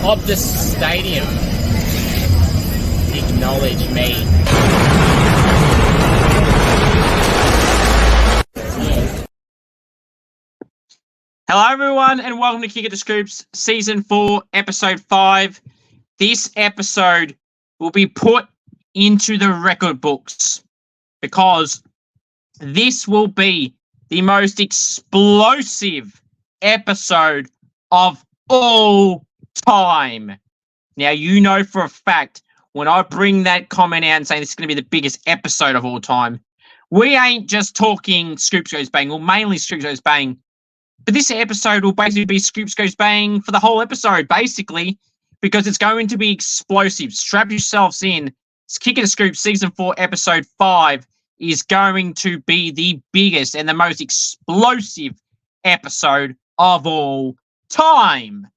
of the stadium acknowledge me. Hello everyone and welcome to Kick It to Scoops Season 4 Episode 5. This episode will be put into the record books because this will be the most explosive episode of all time. Now, you know for a fact, when I bring that comment out and say this is going to be the biggest episode of all time, we ain't just talking Scoops Goes Bang, or mainly Scoops Goes Bang, but this episode will basically be Scoops Goes Bang for the whole episode, basically, because it's going to be explosive. Strap yourselves in. It's Kick It to Scoops Season 4 Episode 5 is going to be the biggest and the most explosive episode of all time.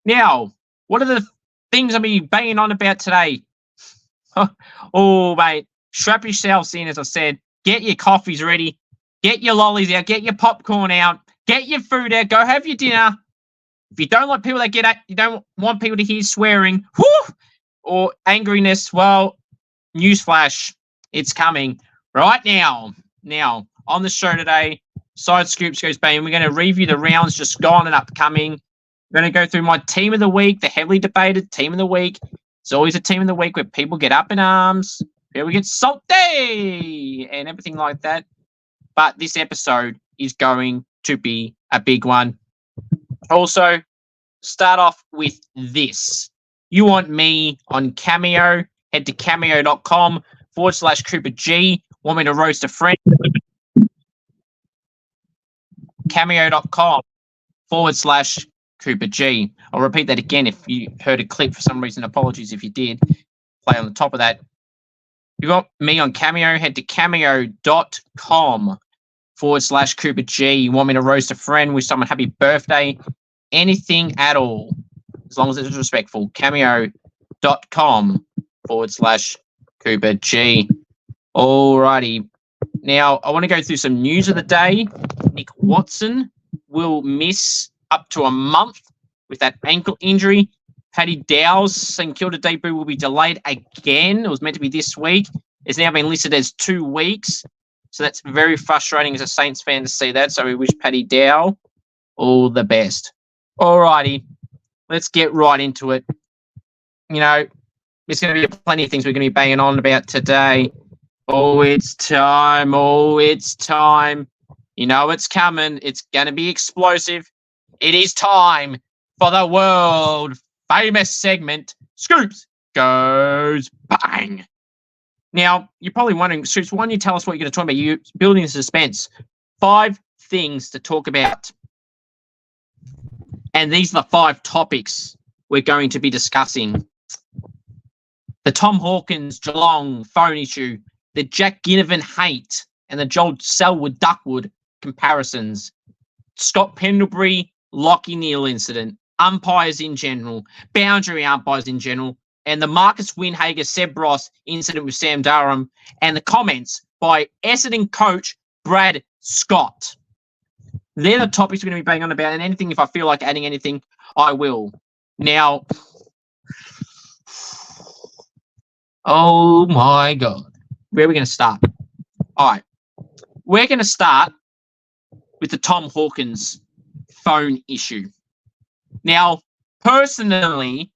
Now, what are the things I'm going to be banging on about today? Oh, mate, strap yourselves in, as I said. Get your coffees ready. Get your lollies out. Get your popcorn out. Get your food out. Go have your dinner. If you don't like people that get at, you don't want people to hear swearing, or angriness, well, newsflash, it's coming right now. Now, on the show today, Side Scoops Goes Bang, we're going to review the rounds just gone and upcoming. We're going to go through my team of the week, the heavily debated team of the week. It's always a team of the week where people get up in arms, people get salty, and everything like that. But this episode is going to be a big one. Also, start off with this. You want me on Cameo? Head to cameo.com/CooperG. Want me to roast a friend? Cameo.com/CooperG. I'll repeat that again if you heard a clip for some reason. Apologies if you did. Play on the top of that. You want me on Cameo? Head to cameo.com/CooperG. You want me to roast a friend, wish someone happy birthday, anything at all, as long as it's respectful. Cameo.com/CooperG. Alrighty. Now, I want to go through some news of the day. Nick Watson will miss up to a month with that ankle injury. Paddy Dow's St Kilda debut will be delayed again. It was meant to be this week. It's now been listed as 2 weeks. So that's very frustrating as a Saints fan to see that. So we wish Paddy Dow all the best. Alrighty, let's get right into it. You know, there's going to be plenty of things we're going to be banging on about today. Oh, it's time. Oh, it's time. You know it's coming. It's going to be explosive. It is time for the world famous segment, Scoops Goes Bang. Now, you're probably wondering, Scoops, why don't you tell us what you're going to talk about? You're building suspense. 5 things to talk about. And these are the 5 topics we're going to be discussing. The Tom Hawkins Geelong phone issue, the Jack Ginnivan hate, and the Joel Selwood Duckwood comparisons. Scott Pendlebury, Lockie Neale incident, umpires in general, boundary umpires in general, and the Marcus Windhager Seb Ross incident with Sam Durham, and the comments by Essendon coach Brad Scott. They're the topics we're going to be banging on about, and anything, if I feel like adding anything, I will. Now, oh my God. Where are we going to start? All right. We're going to start with the Tom Hawkins phone issue. Now, personally,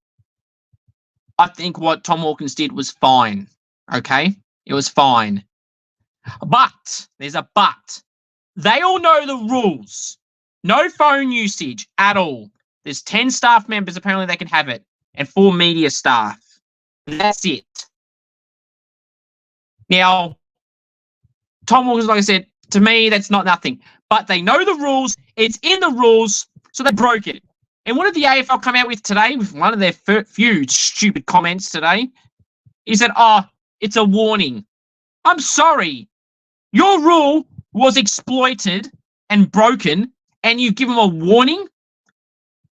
I think what Tom Hawkins did was fine. Okay? It was fine. But, there's a but. They all know the rules. No phone usage at all. There's 10 staff members, apparently they can have it, and 4 media staff. That's it. Now, Tom Hawkins, like I said, to me, that's not nothing. But they know the rules. It's in the rules, so they broke it. And what did the AFL come out with today, with one of their few stupid comments today, is that, it's a warning. I'm sorry. Your rule was exploited and broken, and you give them a warning?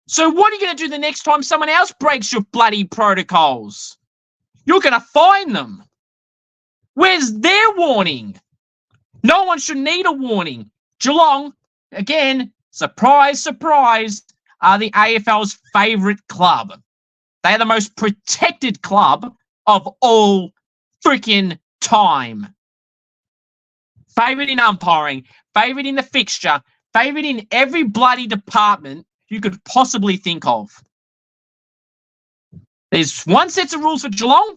So what are you going to do the next time someone else breaks your bloody protocols? You're going to fine them. Where's their warning? No one should need a warning. Geelong, again, surprise, surprise, are the AFL's favourite club. They are the most protected club of all freaking time. Favourite in umpiring, favourite in the fixture, favourite in every bloody department you could possibly think of. There's one set of rules for Geelong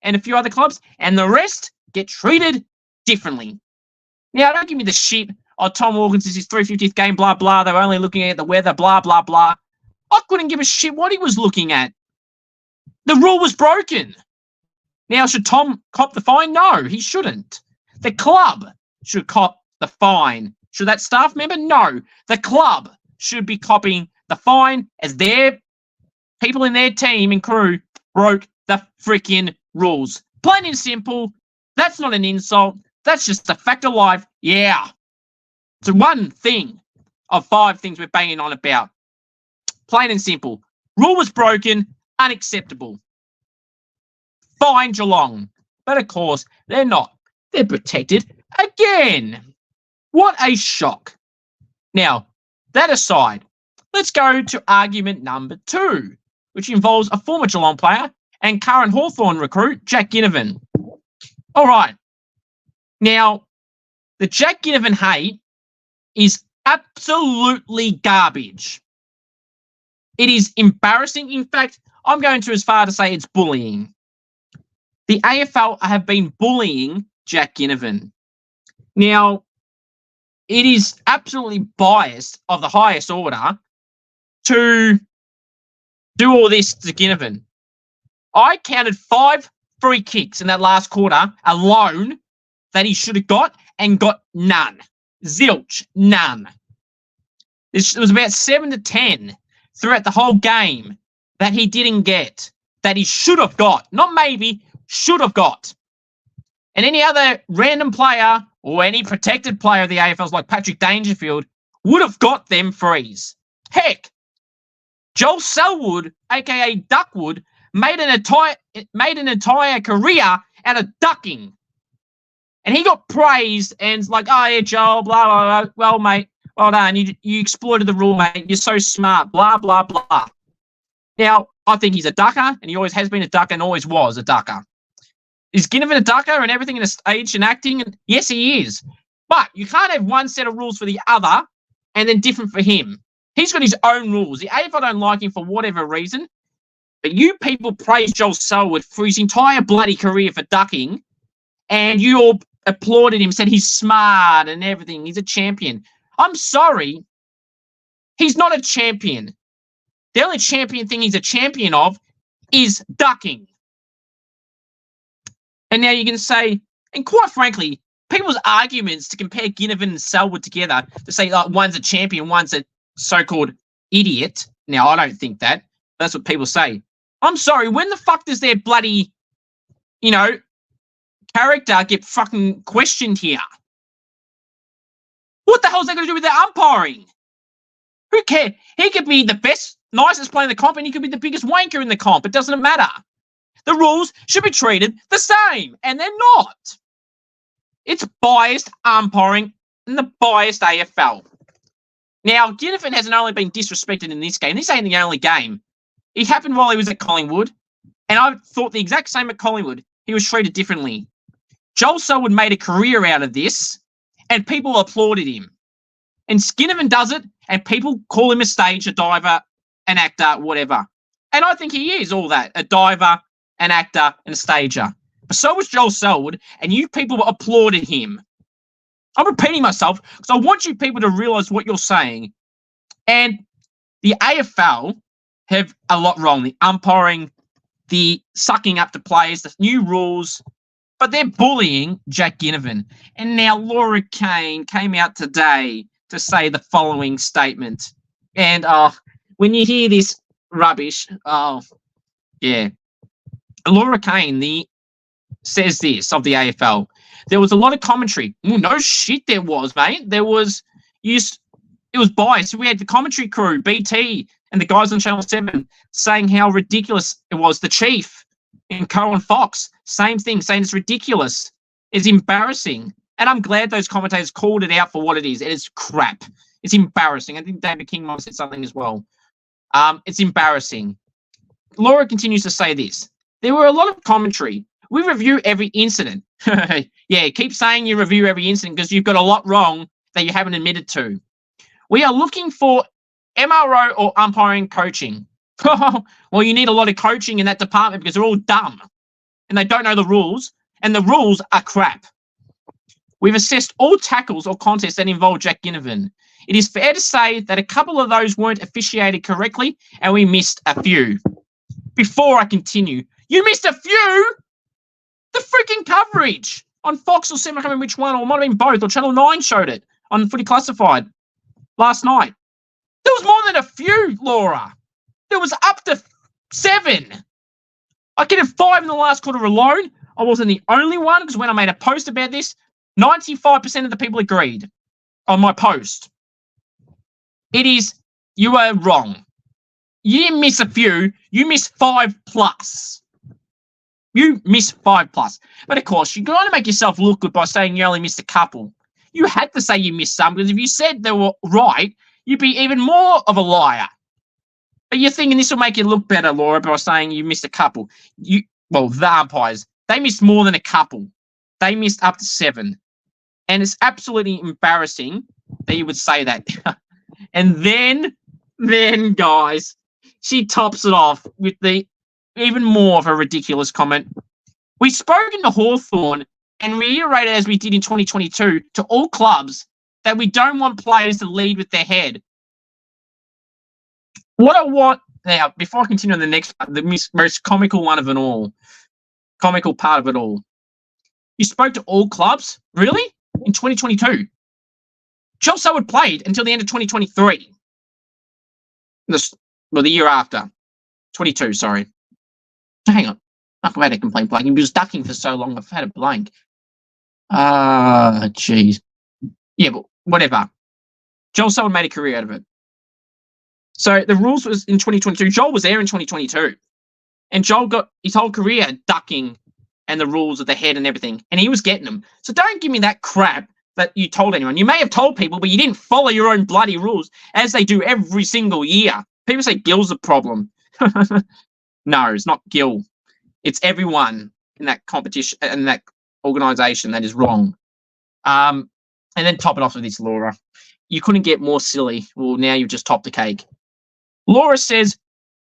and a few other clubs, and the rest get treated differently. Now, don't give me the shit. Oh, Tom Hawkins is his 350th game, blah, blah. They're only looking at the weather, blah, blah, blah. I couldn't give a shit what he was looking at. The rule was broken. Now, should Tom cop the fine? No, he shouldn't. The club should cop the fine. Should that staff member? No. The club should be copying the fine as their people in their team and crew broke the freaking rules. Plain and simple. That's not an insult. That's just a fact of life. Yeah. It's one thing of 5 things we're banging on about. Plain and simple. Rule was broken. Unacceptable. Fine Geelong. But of course, they're not. They're protected again. What a shock. Now, that aside, let's go to argument number 2, which involves a former Geelong player and current Hawthorn recruit, Jack Ginnivan. All right. Now, the Jack Ginnivan hate is absolutely garbage. It is embarrassing. In fact, I'm going to as far to say it's bullying. The AFL have been bullying Jack Ginnivan. Now, it is absolutely biased of the highest order to do all this to Ginnivan. I counted 5 free kicks in that last quarter alone that he should have got and got none. Zilch, none. It was about 7 to 10 throughout the whole game that he didn't get, that he should have got. Not maybe, should have got. And any other random player or any protected player of the AFLs like Patrick Dangerfield would have got them frees. Heck, Joel Selwood, a.k.a. Duckwood, made an entire career out of ducking. And he got praised and like, oh, yeah, Joel, blah, blah, blah. Well, mate, well done. You exploited the rule, mate. You're so smart, blah, blah, blah. Now, I think he's a ducker, and he always has been a ducker and always was a ducker. Is Ginnivan a ducker and everything in the stage and acting? Yes, he is. But you can't have one set of rules for the other and then different for him. He's got his own rules. The AFL don't like him for whatever reason. But you people praise Joel Selwood for his entire bloody career for ducking, and you all applauded him, said he's smart and everything. He's a champion. I'm sorry. He's not a champion. The only champion thing he's a champion of is ducking. And now you can say, and quite frankly, people's arguments to compare Ginnivan and Selwood together to say like one's a champion, one's a so-called idiot. Now, I don't think that. That's what people say. I'm sorry, when the fuck does their bloody, character get fucking questioned here? What the hell is that going to do with their umpiring? Who cares? He could be the best, nicest player in the comp, and he could be the biggest wanker in the comp. It doesn't matter. The rules should be treated the same, and they're not. It's biased umpiring in the biased AFL. Now, Ginnivan hasn't only been disrespected in this game. This ain't the only game. It happened while he was at Collingwood, and I thought the exact same at Collingwood. He was treated differently. Joel Selwood made a career out of this, and people applauded him. And Ginnivan does it, and people call him a stage, a diver, an actor, whatever. And I think he is all that, a diver, an actor, and a stager. But so was Joel Selwood, and you people applauded him. I'm repeating myself because I want you people to realise what you're saying. And the AFL have a lot wrong. The umpiring, the sucking up to players, the new rules, but they're bullying Jack Ginnivan. And now Laura Kane came out today to say the following statement. And when you hear this rubbish, yeah. Laura Kane says this of the AFL. There was a lot of commentary. No shit there was, mate. It was biased. We had the commentary crew, BT, and the guys on Channel 7 saying how ridiculous it was. The Chief and Cohen Fox, same thing, saying it's ridiculous. It's embarrassing. And I'm glad those commentators called it out for what it is. It is crap. It's embarrassing. I think David King might have said something as well. It's embarrassing. Laura continues to say this. There were a lot of commentary. We review every incident. Yeah, keep saying you review every incident because you've got a lot wrong that you haven't admitted to. We are looking for MRO or umpiring coaching. Well, you need a lot of coaching in that department because they're all dumb and they don't know the rules, and the rules are crap. We've assessed all tackles or contests that involve Jack Ginnivan. It is fair to say that a couple of those weren't officiated correctly and we missed a few. Before I continue, you missed a few? The freaking coverage on Fox or Seven, I can't remember which one, or it might have been both, or Channel 9 showed it on Footy Classified last night. There was more than a few, Laura. There was up to 7. I getting 5 in the last quarter alone. I wasn't the only one because when I made a post about this, 95% of the people agreed on my post. You are wrong. You didn't miss a few. You missed 5 plus. You missed 5 plus. But of course, you're going to make yourself look good by saying you only missed a couple. You had to say you missed some because if you said they were right, you'd be even more of a liar. But you're thinking this will make you look better, Laura, by saying you missed a couple. The umpires, they missed more than a couple. They missed up to 7. And it's absolutely embarrassing that you would say that. And then, guys, she tops it off with the even more of a ridiculous comment. We've spoken to Hawthorn and reiterated, as we did in 2022, to all clubs that we don't want players to lead with their head. What I want now, before I continue on the next part, the most comical one of it all, comical part of it all. You spoke to all clubs? Really? In 2022? Joel Selwood played until the end of 2023. The year after. 22, sorry. Hang on. I've had a complaint blank. He was ducking for so long, I've had a blank. Jeez. Yeah, but whatever. Joel Selwood made a career out of it. So the rules was in 2022. Joel was there in 2022. And Joel got his whole career ducking and the rules of the head and everything. And he was getting them. So don't give me that crap that you told anyone. You may have told people, but you didn't follow your own bloody rules, as they do every single year. People say Gill's a problem. No, it's not Gill. It's everyone in that competition and that organisation that is wrong. And then top it off with this, Laura. You couldn't get more silly. Well, now you've just topped the cake. Laura says,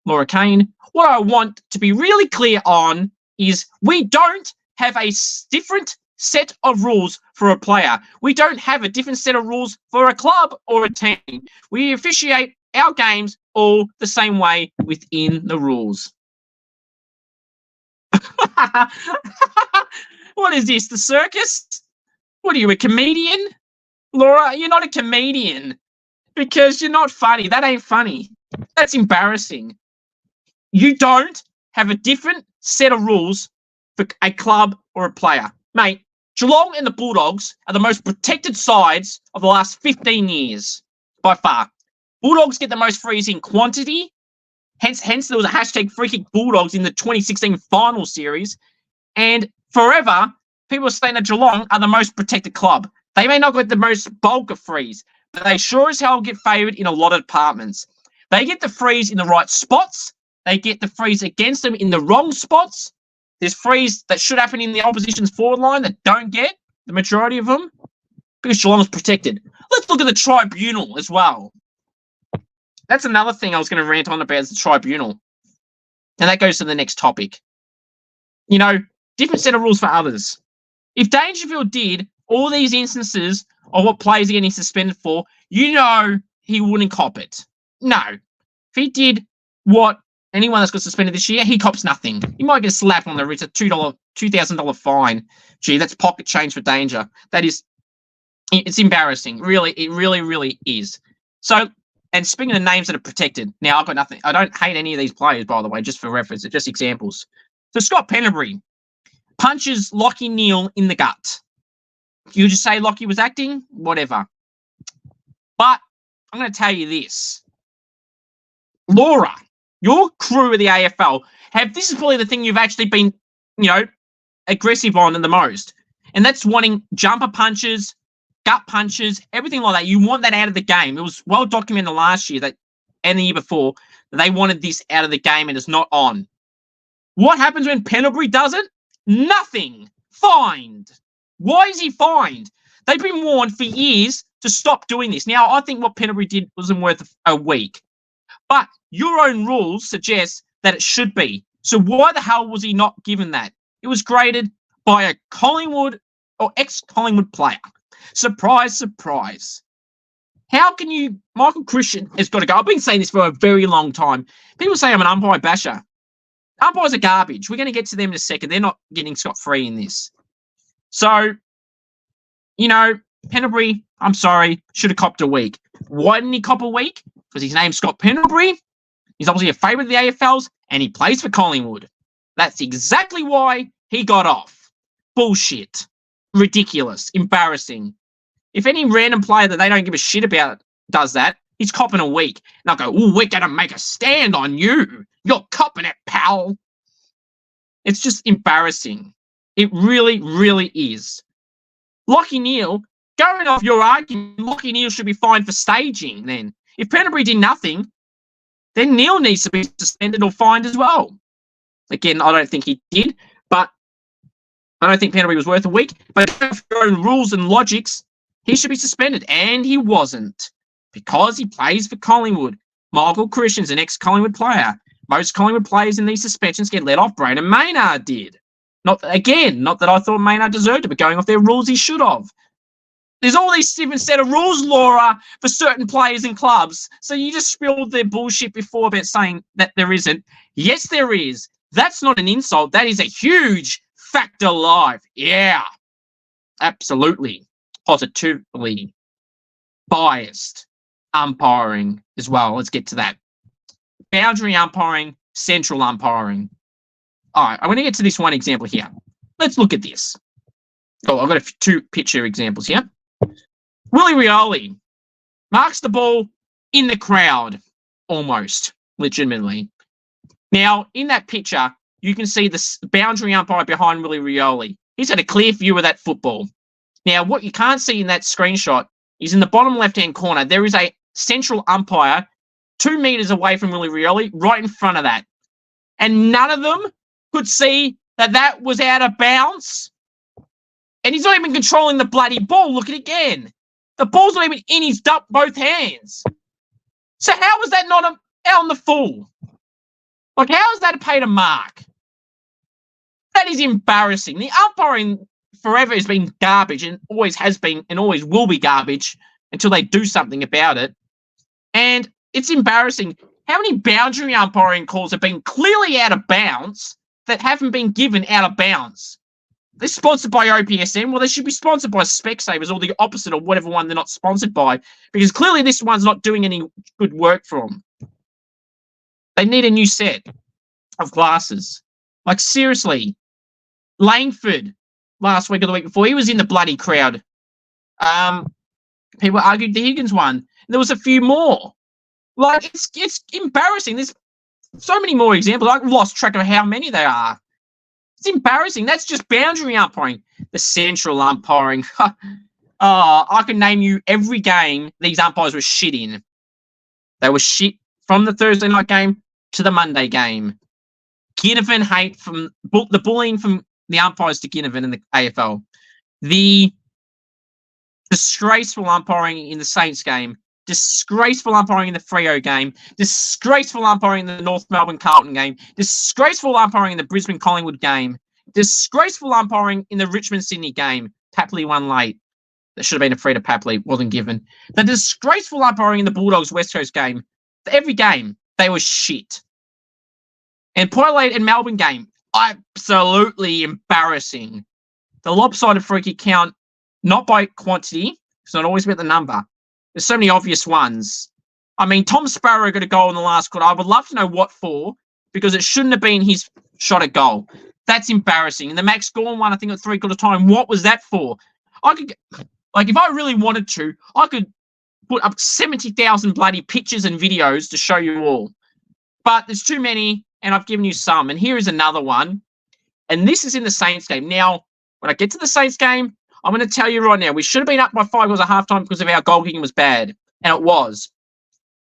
Laura Kane, what I want to be really clear on is we don't have a different set of rules for a player. We don't have a different set of rules for a club or a team. We officiate our games all the same way within the rules. What is this, the circus? What are you, a comedian? Laura, you're not a comedian because you're not funny. That ain't funny. That's embarrassing. You don't have a different set of rules for a club or a player. Mate, Geelong and the Bulldogs are the most protected sides of the last 15 years, by far. Bulldogs get the most frees in quantity. Hence there was a hashtag Free Kick Bulldogs in the 2016 final series. And forever, people are saying that Geelong are the most protected club. They may not get the most bulk of frees, but they sure as hell get favoured in a lot of departments. They get the frees in the right spots. They get the frees against them in the wrong spots. There's frees that should happen in the opposition's forward line that don't get, the majority of them, because Geelong is protected. Let's look at the tribunal as well. That's another thing I was going to rant on about, is the tribunal. And that goes to the next topic. You know, different set of rules for others. If Dangerfield did all these instances of what players are getting suspended for, you know he wouldn't cop it. No. If he did what anyone that's got suspended this year, he cops nothing. He might get slapped on the wrist, a $2,000 fine. Gee, that's pocket change for Danger. It's embarrassing. Really, it really, really is. So, and speaking of names that are protected, now I've got nothing. I don't hate any of these players, by the way, just for reference. They're just examples. So Scott Pendlebury punches Lockie Neale in the gut. You just say Lockie was acting? Whatever. But I'm going to tell you this. Laura, your crew of the AFL this is probably the thing you've actually been, aggressive on the most. And that's wanting jumper punches, gut punches, everything like that. You want that out of the game. It was well documented last year and the year before they wanted this out of the game and it's not on. What happens when Pendlebury does it? Nothing. Fined. Why is he fined? They've been warned for years to stop doing this. Now, I think what Pendlebury did wasn't worth a week. But your own rules suggest that it should be. So why the hell was he not given that? It was graded by a Collingwood or ex-Collingwood player. Surprise, surprise. How can you... Michael Christian has got to go. I've been saying this for a very long time. People say I'm an umpire basher. Umpires are garbage. We're going to get to them in a second. They're not getting scot-free in this. So, Pendlebury, I'm sorry, should have copped a week. Why didn't he cop a week? Because his name's Scott Pendlebury. He's obviously a favourite of the AFLs, and he plays for Collingwood. That's exactly why he got off. Bullshit. Ridiculous. Embarrassing. If any random player that they don't give a shit about does that, he's copping a week. And I'll go, ooh, we're going to make a stand on you. You're copping it, pal. It's just embarrassing. It really, really is. Lachie Neale, going off your argument, Lachie Neale should be fined for staging then. If Pendlebury did nothing, then Neale needs to be suspended or fined as well. Again, I don't think he did, but I don't think Pendlebury was worth a week. But for your own rules and logics, he should be suspended, and he wasn't because he plays for Collingwood. Michael Christian's an ex-Collingwood player. Most Collingwood players in these suspensions get let off. Braden Maynard did. Not that I thought Maynard deserved it, but going off their rules, he should have. There's all these different set of rules, Laura, for certain players and clubs. So you just spilled their bullshit before about saying that there isn't. Yes, there is. That's not an insult. That is a huge factor live. Yeah, absolutely. Positively biased umpiring as well. Let's get to that. Boundary umpiring, central umpiring. All right, I'm going to get to this one example here. Let's look at this. Oh, I've got two picture examples here. Willie Rioli marks the ball in the crowd, almost, legitimately. Now, in that picture, you can see the boundary umpire behind Willie Rioli. He's had a clear view of that football. Now, what you can't see in that screenshot is in the bottom left-hand corner, there is a central umpire 2 meters away from Willie Rioli, right in front of that. And none of them could see that that was out of bounds. And he's not even controlling the bloody ball. Look at it again. The ball's not even in his both hands. So how was that not out on the full? Like, how is that a pay to mark? That is embarrassing. The umpiring forever has been garbage and always has been and always will be garbage until they do something about it. And it's embarrassing. How many boundary umpiring calls have been clearly out of bounds that haven't been given out of bounds? They're sponsored by OPSM. Well, they should be sponsored by Specsavers or the opposite or whatever one they're not sponsored by, because clearly this one's not doing any good work for them. They need a new set of glasses. Like, seriously. Langford, last week or the week before, he was in the bloody crowd. People argued the Higgins one. And there was a few more. Like, it's embarrassing. There's so many more examples. I've lost track of how many there are. It's embarrassing. That's just boundary umpiring. The central umpiring. I can name you every game these umpires were shit in. They were shit from the Thursday night game to the Monday game. Ginnivan hate from the bullying from the umpires to Ginnivan in the AFL. The disgraceful umpiring in the Saints game. Disgraceful umpiring in the Freo game. Disgraceful umpiring in the North Melbourne Carlton game. Disgraceful umpiring in the Brisbane Collingwood game. Disgraceful umpiring in the Richmond Sydney game. Papley won late. That should have been a free to Papley. Wasn't given. The disgraceful umpiring in the Bulldogs West Coast game. Every game, they were shit. And Port Adelaide and Melbourne game, absolutely embarrassing. The lopsided free kick count, not by quantity. It's not always about the number. There's so many obvious ones. I mean, Tom Sparrow got a goal in the last quarter. I would love to know what for, because it shouldn't have been his shot at goal. That's embarrassing. And the Max Gorn one, I think at 3/4 time, what was that for? I could, like, if I really wanted to, I could put up 70,000 bloody pictures and videos to show you all. But there's too many, and I've given you some. And here is another one. And this is in the Saints game. Now, when I get to the Saints game, I'm going to tell you right now, we should have been up by 5 goals at halftime because of our goal kicking was bad. And it was.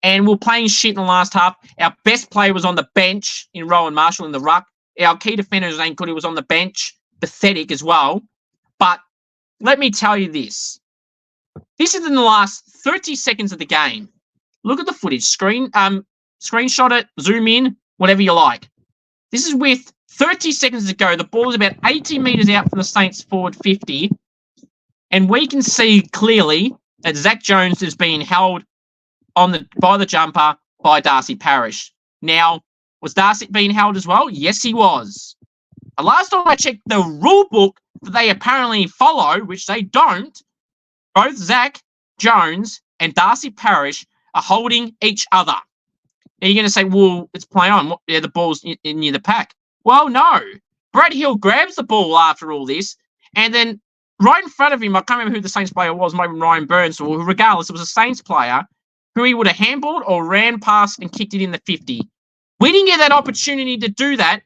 and we're playing shit in the last half. Our best player was on the bench in Rowan Marshall in the ruck. Our key defender, ain't good. He was on the bench. Pathetic as well. But let me tell you this. This is in the last 30 seconds of the game. Look at the footage. Screenshot it, zoom in, whatever you like. This is with 30 seconds to go. The ball is about 80 metres out from the Saints forward 50. And we can see clearly that Zach Jones is being held by the jumper by Darcy Parish. Now, was Darcy being held as well? Yes, he was. The last time I checked the rule book that they apparently follow, which they don't, both Zach Jones and Darcy Parish are holding each other. Now you're going to say, well, it's play on. Yeah, the ball's in near the pack. Well, no. Brad Hill grabs the ball after all this, and then right in front of him, I can't remember who the Saints player was, maybe Ryan Burns, or regardless, it was a Saints player who he would have handballed or ran past and kicked it in the 50. We didn't get that opportunity to do that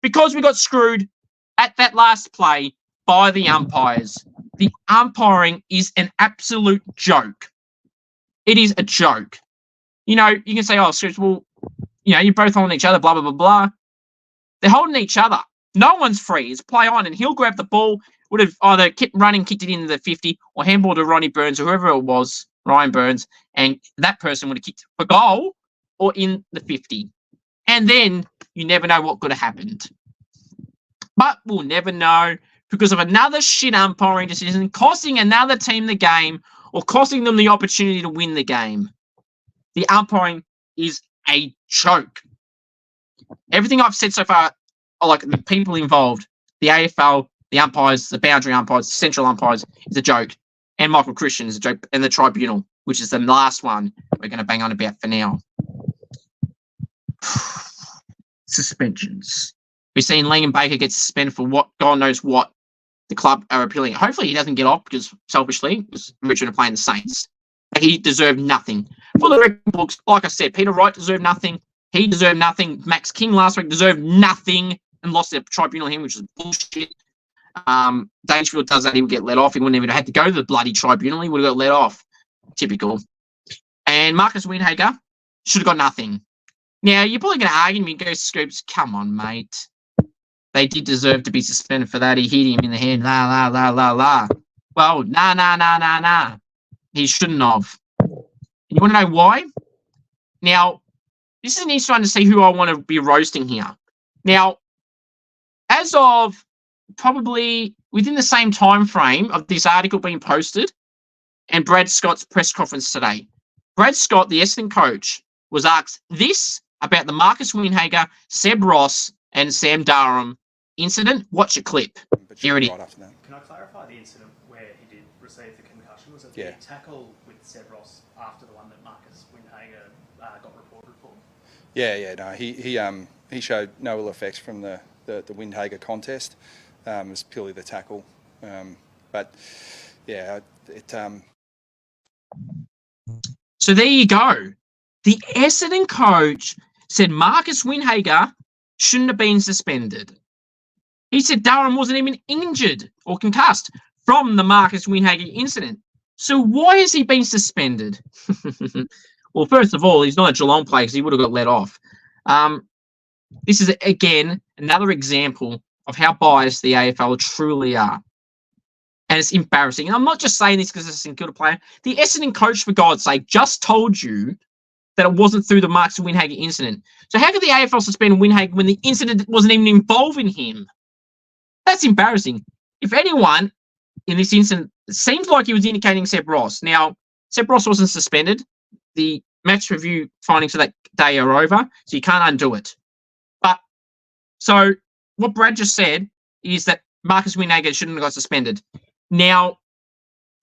because we got screwed at that last play by the umpires. The umpiring is an absolute joke. It is a joke. You know, you can say, oh, well, you know, you're both holding each other, blah, blah, blah, blah. They're holding each other. No one's free. It's play on, and he'll grab the ball, would have either kept running, kicked it into the 50, or handballed to Ronnie Burns, or whoever it was, Ryan Burns, and that person would have kicked for goal or in the 50. And then you never know what could have happened. But we'll never know because of another shit umpiring decision costing another team the game or costing them the opportunity to win the game. The umpiring is a joke. Everything I've said so far, like the people involved, the AFL, the umpires, the boundary umpires, the central umpires, is a joke. And Michael Christian is a joke. And the tribunal, which is the last one we're going to bang on about for now. Suspensions. We've seen Liam Baker get suspended for what, God knows what, the club are appealing. Hopefully he doesn't get off because, selfishly, because Richmond are playing the Saints. He deserved nothing. For the record books, like I said, Peter Wright deserved nothing. He deserved nothing. Max King last week deserved nothing and lost the tribunal him, which is bullshit. Dangerfield does that, he would get let off. He wouldn't even have had to go to the bloody tribunal. He would have got let off. Typical. And Marcus Windhager should have got nothing. Now, you're probably going to argue me, go Scoops, come on, mate. They did deserve to be suspended for that. He hit him in the head. La, la, la, la, la. Well, nah. He shouldn't have. You want to know why? Now, this is an easy one to see who I want to be roasting here. Now, as of probably within the same time frame of this article being posted and Brad Scott's press conference today, Brad Scott, the Essendon coach, was asked this about the Marcus Windhager, Seb Ross, and Sam Durham incident. Watch a clip. Here it is. Right after that. Can I clarify the incident where he did receive the concussion? Was it the tackle with Seb Ross after the one that Marcus Windhager got reported for? No, he showed no ill effects from the Windhager contest. It was purely the tackle. So there you go. The Essendon coach said Marcus Windhager shouldn't have been suspended. He said Durham wasn't even injured or concussed from the Marcus Windhager incident. So why has he been suspended? Well, first of all, he's not a Geelong player because he would have got let off. This is, again, another example of how biased the AFL truly are. And it's embarrassing. And I'm not just saying this because it's a St Kilda player. The Essendon coach, for God's sake, just told you that it wasn't through the Marcus Windhager incident. So how could the AFL suspend Windhager when the incident wasn't even involving him? That's embarrassing. If anyone in this incident, it seems like he was indicating Seb Ross. Now, Seb Ross wasn't suspended. The match review findings for that day are over, so you can't undo it. But, so what Brad just said is that Marcus Windhager shouldn't have got suspended. Now,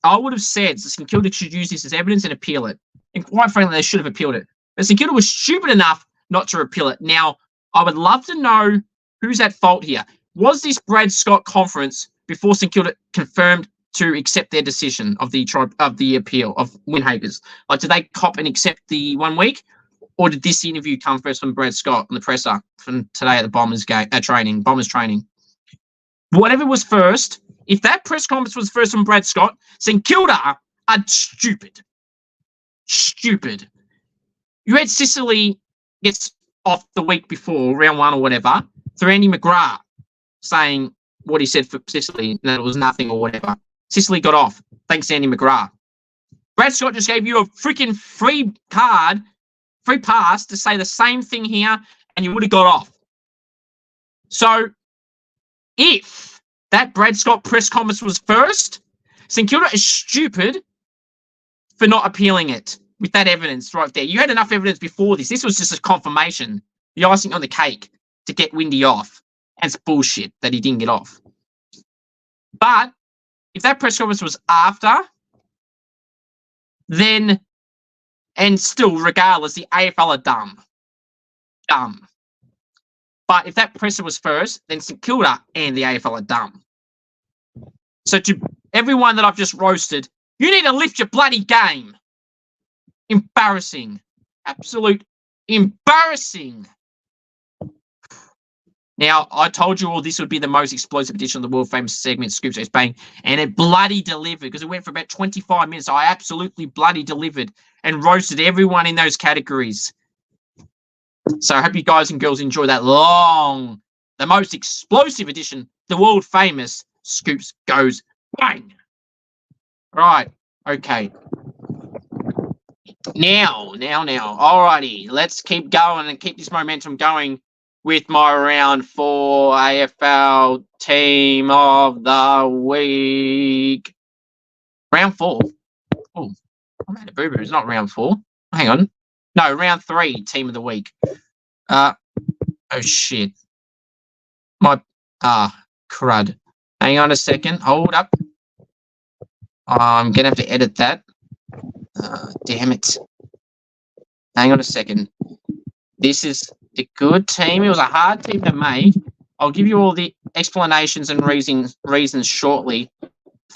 I would have said that St Kilda should use this as evidence and appeal it. And quite frankly, they should have appealed it. But St Kilda was stupid enough not to appeal it. Now, I would love to know who's at fault here. Was this Brad Scott conference before St Kilda confirmed to accept their decision of the appeal of Windhager's? Like, did they cop and accept the 1 week? Or did this interview come first from Brad Scott on the presser from today at the Bombers training? Whatever was first, if that press conference was first from Brad Scott, St Kilda are stupid. Stupid. You had Sicily gets off the week before, round 1 or whatever, through Andy McGrath saying what he said for Sicily, that it was nothing or whatever. Sicily got off, thanks to Andy McGrath. Brad Scott just gave you a freaking free pass to say the same thing here, and you would have got off. So, if that Brad Scott press conference was first, St Kilda is stupid for not appealing it with that evidence right there. You had enough evidence before this. This was just a confirmation, the icing on the cake to get Windy off. And it's bullshit that he didn't get off. But if that press conference was after, then, and still, regardless, the AFL are dumb. Dumb. But if that presser was first, then St Kilda and the AFL are dumb. So to everyone that I've just roasted, you need to lift your bloody game. Embarrassing. Absolute embarrassing. Now, I told you all this would be the most explosive edition of the world-famous segment, Scoops Goes Bang, and it bloody delivered because it went for about 25 minutes. I absolutely bloody delivered and roasted everyone in those categories. So I hope you guys and girls enjoy that long, the most explosive edition, the world-famous Scoops Goes Bang. Right, okay. Now. Alrighty, let's keep going and keep this momentum going with my round 4 AFL team of the week. Round 4? Oh, I made a boo-boo. It's not round 4. Hang on. No, round 3 team of the week. Oh, shit. Crud. Hang on a second. Hold up. I'm going to have to edit that. Damn it. Hang on a second. This is a good team. It was a hard team to make. I'll give you all the explanations and reasons shortly.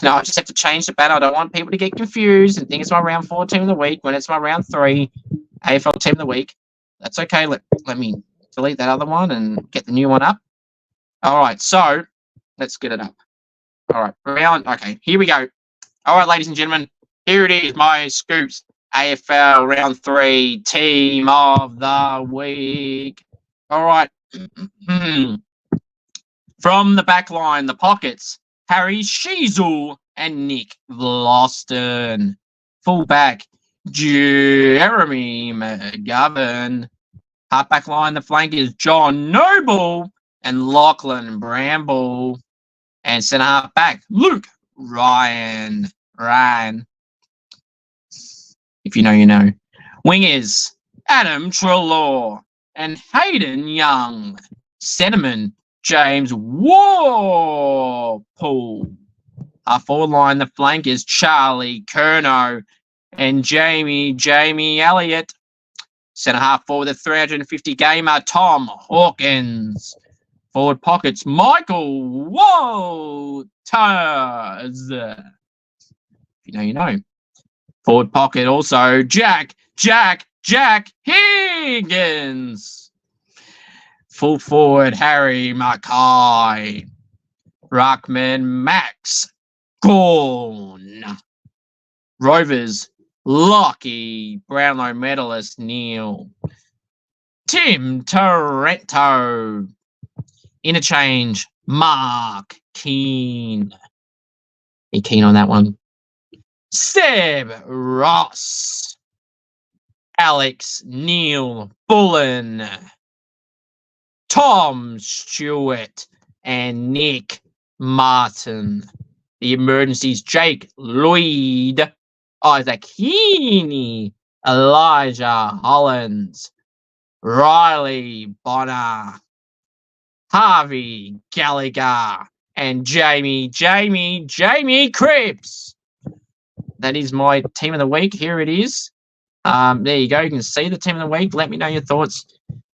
No, I just have to change the banner. I don't want people to get confused and think it's my round 4 team of the week when it's my round 3 AFL team of the week. That's okay. Let me delete that other one and get the new one up. All right, so let's get it up. All right, okay, here we go. All right, ladies and gentlemen, here it is, my Scoops AFL round 3 team of the week. All right. From the back line, the pockets, Harry Sheasel and Nick Vlaston. Fullback, Jeremy McGovern. Halfback line, the flankers, John Noble and Lachlan Bramble. And centre half back, Luke Ryan. If you know, you know. Wingers, Adam Treloar and Hayden Young. Centreman, James Warpool. Our forward line, the flankers, Charlie Curnow and Jamie Elliott. Centre half forward, the 350 gamer, Tom Hawkins. Forward pockets, Michael Walters. If you know, you know. Forward pocket also, Jack Higgins. Full forward, Harry Mackay. Ruckman, Max Gorn. Rovers, Lockie, Brownlow medalist, Neale. Tim Torrento. Interchange, Mark Keane. Be keen on that one. Seb Ross. Alex Neale Bullen. Tom Stewart and Nick Martin. The emergencies, Jake Lloyd, Isaac Heaney, Elijah Hollins, Riley Bonner, Harvey Gallagher, and Jamie Cripps. That is my team of the week. Here it is. There you go. You can see the team of the week. Let me know your thoughts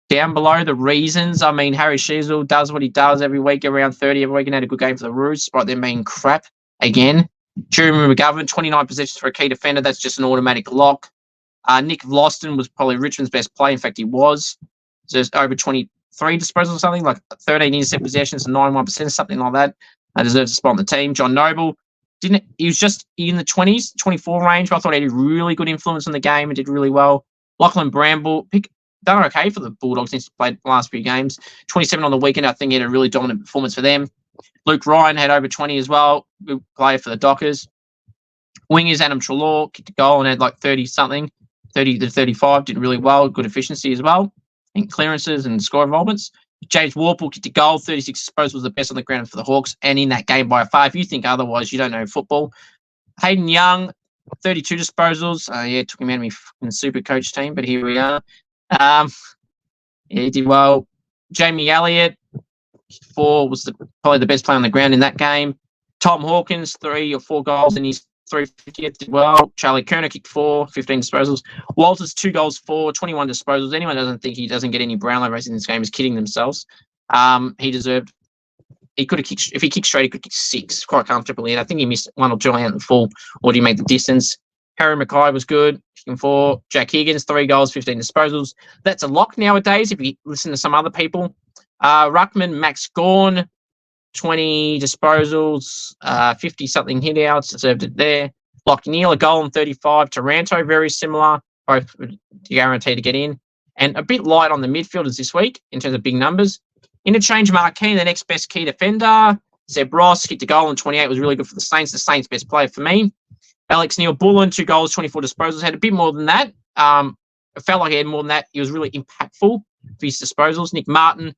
down below, the reasons. I mean, Harry Sheasel does what he does every week, around 30 every week, and had a good game for the Roos, despite them being crap again. Jeremy McGovern, 29 possessions for a key defender. That's just an automatic lock. Nick Vlaston was probably Richmond's best play. In fact, he was. Just over 23 disposals or something, like 13 intercept possessions and 91%, something like that. Deserves a spot on the team. John Noble, he was just in the 20s, 24 range, but I thought he had a really good influence on the game and did really well. Lachlan Bramble done okay for the Bulldogs since he played the last few games. 27 on the weekend. I think he had a really dominant performance for them. Luke Ryan had over 20 as well. Good player for the Dockers. Wingers Adam Treloar kicked a goal and had like 30-something, 30 to 35. Did really well. Good efficiency as well. And clearances and score involvements. James Warple kicked a goal. 36 disposals was the best on the ground for the Hawks and in that game by far. If you think otherwise, you don't know football. Hayden Young, 32 disposals. Took him out of my Supercoach team, but here we are. He did well. Jamie Elliott, 4, was probably the best player on the ground in that game. Tom Hawkins, 3 or 4 goals in his 350th, did well. Charlie Kerner kicked 4, 15 disposals. Walters, 2 goals, 4, 21 disposals. Anyone doesn't think he doesn't get any Brownlow races in this game is kidding themselves. He could have kicked, if he kicked straight, he could kick 6 quite comfortably. And I think he missed 1 or 2 out in the full, or did he make the distance? Harry Mackay was good, kicking 4. Jack Higgins, 3 goals, 15 disposals. That's a lock nowadays if you listen to some other people. Ruckman, Max Gawn, 20 disposals, 50-something hit-outs, deserved it there. Neale, a goal and 35. Taranto, very similar, both guaranteed to get in. And a bit light on the midfielders this week in terms of big numbers. Interchange Marquis, the next best key defender. Seb Ross kicked a goal and 28, was really good for the Saints. The Saints' best player for me. Alex Neil-Bullen, 2 goals, 24 disposals. Had a bit more than that. It felt like he had more than that. He was really impactful for his disposals. Nick Martin,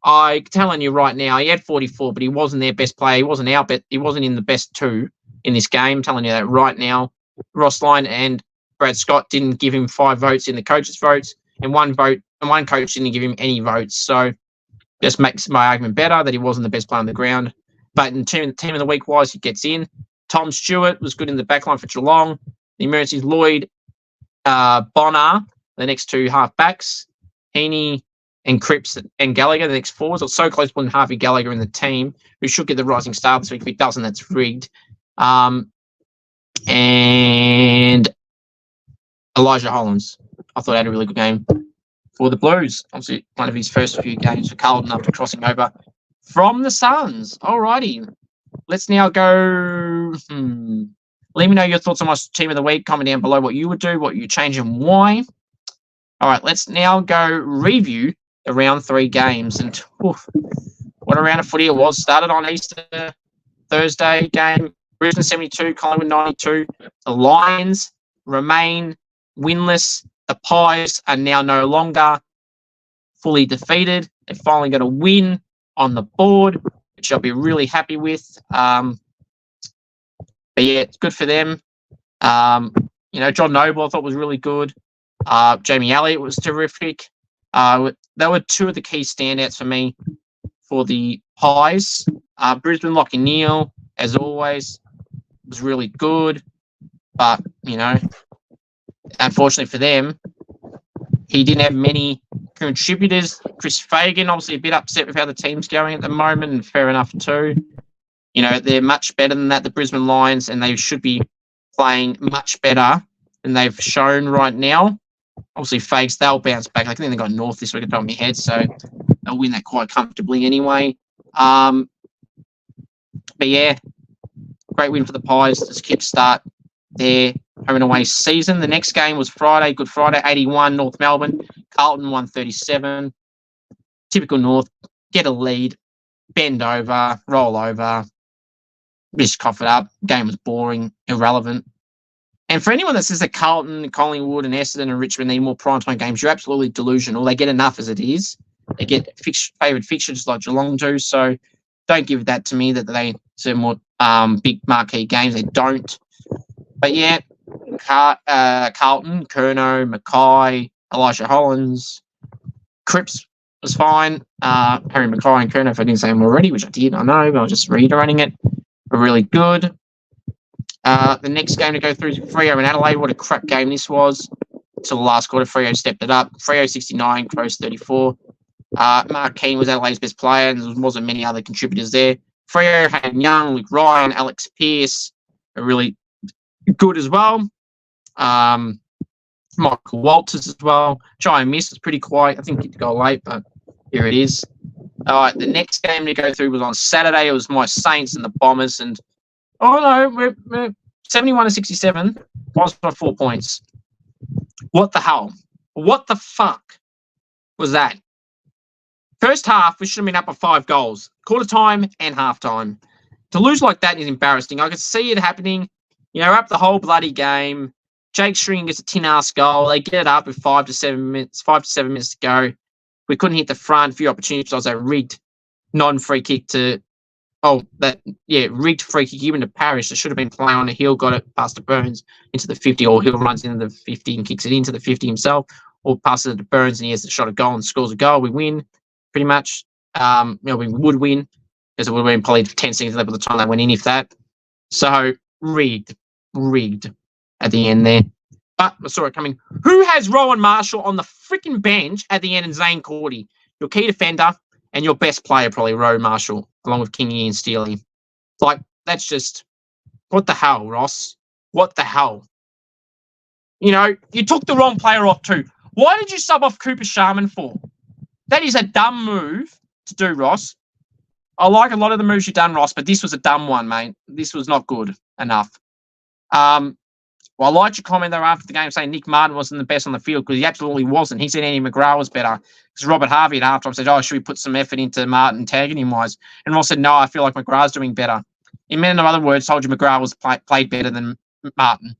I'm telling you right now, he had 44, but he wasn't their best player. He wasn't out, but he wasn't in the best 2 in this game. I'm telling you that right now. Ross Lyon and Brad Scott didn't give him 5 votes in the coaches' votes, and one coach didn't give him any votes. So just makes my argument better that he wasn't the best player on the ground. But in team of the week wise, he gets in. Tom Stewart was good in the backline for Geelong. The emergencies, Lloyd, Bonner, the next 2 half-backs. Heaney and Cripps and Gallagher, the next 4s. It's so close putting Harvey Gallagher in the team, who should get the rising star this week. If he doesn't, that's rigged. And Elijah Hollins, I thought had a really good game for the Blues. Obviously, one of his first few games for Carlton after crossing over from the Suns. Alrighty. Let's now go. Let me know your thoughts on my team of the week. Comment down below what you would do, what you change, and why. All right, let's now go review the round 3 games. And what a round of footy it was. Started on Easter Thursday game. Brisbane 72, Collingwood 92. The Lions remain winless. The Pies are now no longer fully defeated. They finally got a win on the board, which I'll be really happy with. But yeah, it's good for them. John Noble I thought was really good. Jamie Elliott was terrific. They were 2 of the key standouts for me for the Pies. Brisbane, Lachie Neale, as always, was really good. But, unfortunately for them, he didn't have many contributors. Chris Fagan, obviously a bit upset with how the team's going at the moment, and fair enough too. They're much better than that, the Brisbane Lions, and they should be playing much better than they've shown right now. Obviously, Fags, they'll bounce back. I think they got North this week at the top of my head, so they'll win that quite comfortably anyway. But yeah, great win for the Pies. Just keep start their home and away season. The next game was Friday, Good Friday, 81, North Melbourne. Carlton 137. Typical North, get a lead, bend over, roll over, just cough it up. Game was boring, irrelevant. And for anyone that says that Carlton, Collingwood and Essendon and Richmond need more primetime games, you're absolutely delusional. They get enough as it is. They get favoured fixtures like Geelong do, so don't give that to me that they serve more big marquee games. They don't. But yeah, Carlton, Curnow, Mackay, Elijah Hollins, Cripps was fine. Harry Mackay and Curnow, if I didn't say them already, which I did, I know, but I was just reiterating it, were really good. The next game to go through is Freo and Adelaide. What a crap game this was. Until the last quarter, Freo stepped it up. Freo 69, Crows 34. Mark Keane was Adelaide's best player, and there wasn't many other contributors there. Freo had Young, Luke Ryan, Alex Pearce, are really good as well. Michael Walters as well. Try and miss. It's pretty quiet. I think he'd go late, but here it is. All right, the next game to go through was on Saturday. It was my Saints and the Bombers, and we're 71 to 67. Lost by 4 points. What the hell? What the fuck was that? First half, we should have been up by 5 goals. Quarter time and half time. To lose like that is embarrassing. I could see it happening. Up the whole bloody game. Jake String gets a tin-ass goal. They get it up with 5 to 7 minutes to go. We couldn't hit the front. A few opportunities. I was a rigged non-free kick to... rigged free kick given to Parrish. It should have been playing on a Hill, got it past to Burns into the 50, or Hill runs into the 50 and kicks it into the 50 himself, or passes it to Burns and he has the shot of goal and scores a goal. We win, pretty much. We would win, because it would have been probably 10 seconds left by the time they went in, if that. So, rigged at the end there. But I saw it coming. Who has Rowan Marshall on the freaking bench at the end and Zane Cordy? Your key defender and your best player, probably, Rowan Marshall, along with Kingy and Steely. That's just... What the hell, Ross? What the hell? You took the wrong player off too. Why did you sub off Cooper Sharman for? That is a dumb move to do, Ross. I like a lot of the moves you've done, Ross, but this was a dumb one, mate. This was not good enough. I liked your comment, though, after the game saying Nick Martin wasn't the best on the field, because he absolutely wasn't. He said Andy McGrath was better, because Robert Harvey at halftime said, should we put some effort into Martin tagging him wise? And Ross said, no, I feel like McGrath's doing better. In many other words, told you McGrath was played better than Martin.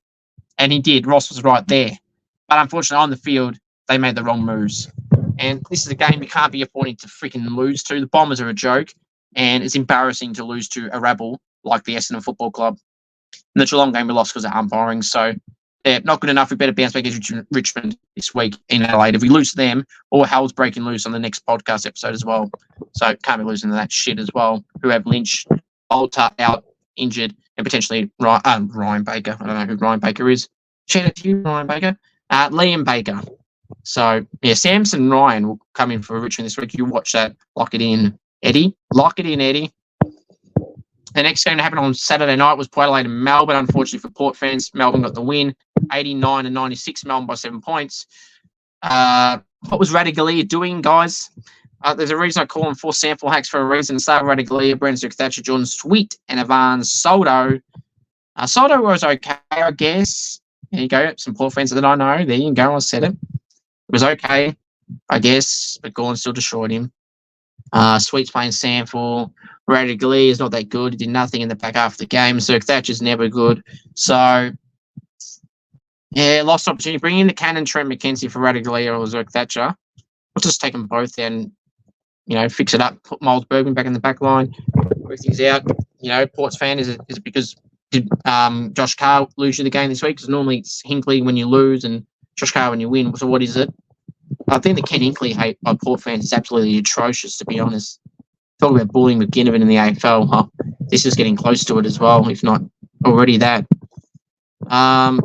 And he did. Ross was right there. But unfortunately, on the field, they made the wrong moves. And this is a game you can't be affording to freaking lose to. The Bombers are a joke, and it's embarrassing to lose to a rabble like the Essendon Football Club. And the Geelong game we lost because of umpiring. So, not good enough. We better bounce back against Richmond this week in Adelaide. If we lose to them, or Hell's breaking loose on the next podcast episode as well. So, can't be losing to that shit as well. Who have Lynch, Bolter out, injured, and potentially Ryan Baker. I don't know who Ryan Baker is. Shout out to you, Ryan Baker. Liam Baker. So, Samson and Ryan will come in for Richmond this week. You watch that. Lock it in, Eddie. Lock it in, Eddie. The next game that happened on Saturday night was Port Adelaide and Melbourne. Unfortunately for Port fans, Melbourne got the win. 89-96, Melbourne by 7 points. What was Radigalia doing, guys? There's a reason I call them 4 sample hacks for a reason. Start Radigalia, Brendan Duke, Thatcher, Jordan Sweet, and Ivan Soldo. Soldo was okay, I guess. There you go. Some Port fans that I know. There you go. I said it. It was okay, I guess, but Gordon still destroyed him. Sweet's playing sample. Radigalia is not that good. He did nothing in the back half of the game. Zerk Thatcher's never good. So, lost opportunity. Bring in the cannon Trent McKenzie for Radigalia or Zerk Thatcher. I'll just take them both and, fix it up. Put Miles Bergman back in the back line. Work things out. Port's fan, is it because did Josh Carr lose you the game this week? Because normally it's Hinkley when you lose and Josh Carr when you win. So what is it? I think the Ken Hinkley hate by Port fans is absolutely atrocious, to be honest. Talk about bullying with Ginnivan in the AFL. This is getting close to it as well, if not already that. But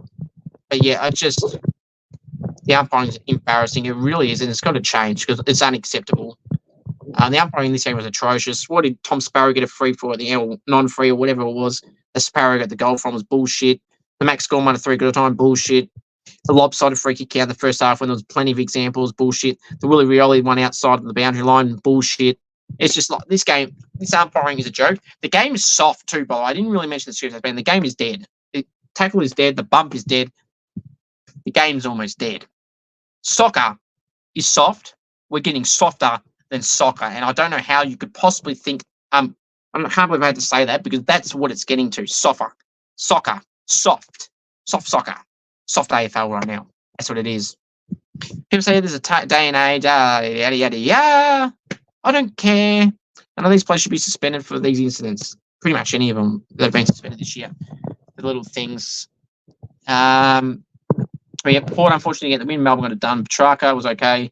yeah, the umpiring is embarrassing. It really is, and it's got to change because it's unacceptable. The umpiring in this game was atrocious. What did Tom Sparrow get a free for at the end, or non-free, or whatever it was? The Sparrow got the goal from was bullshit. The Max Gorman 3 good time, bullshit. The lopsided free kick out in the first half when there was plenty of examples, bullshit. The Willie Rioli one outside of the boundary line, bullshit. It's just like this game, this umpiring is a joke. The game is soft too, by the way. I didn't really mention the script, but the game is dead. The tackle is dead. The bump is dead. The game's almost dead. Soccer is soft. We're getting softer than soccer. And I don't know how you could possibly think, I can't believe I had to say that because that's what it's getting to. Soccer, soft soccer, soft AFL right now. That's what it is. People say there's a day and age, yada, yada, yada. I don't care. None of these players should be suspended for these incidents. Pretty much any of them that have been suspended this year. The little things. Port unfortunately get the win. Melbourne got it done. Petrarca was okay.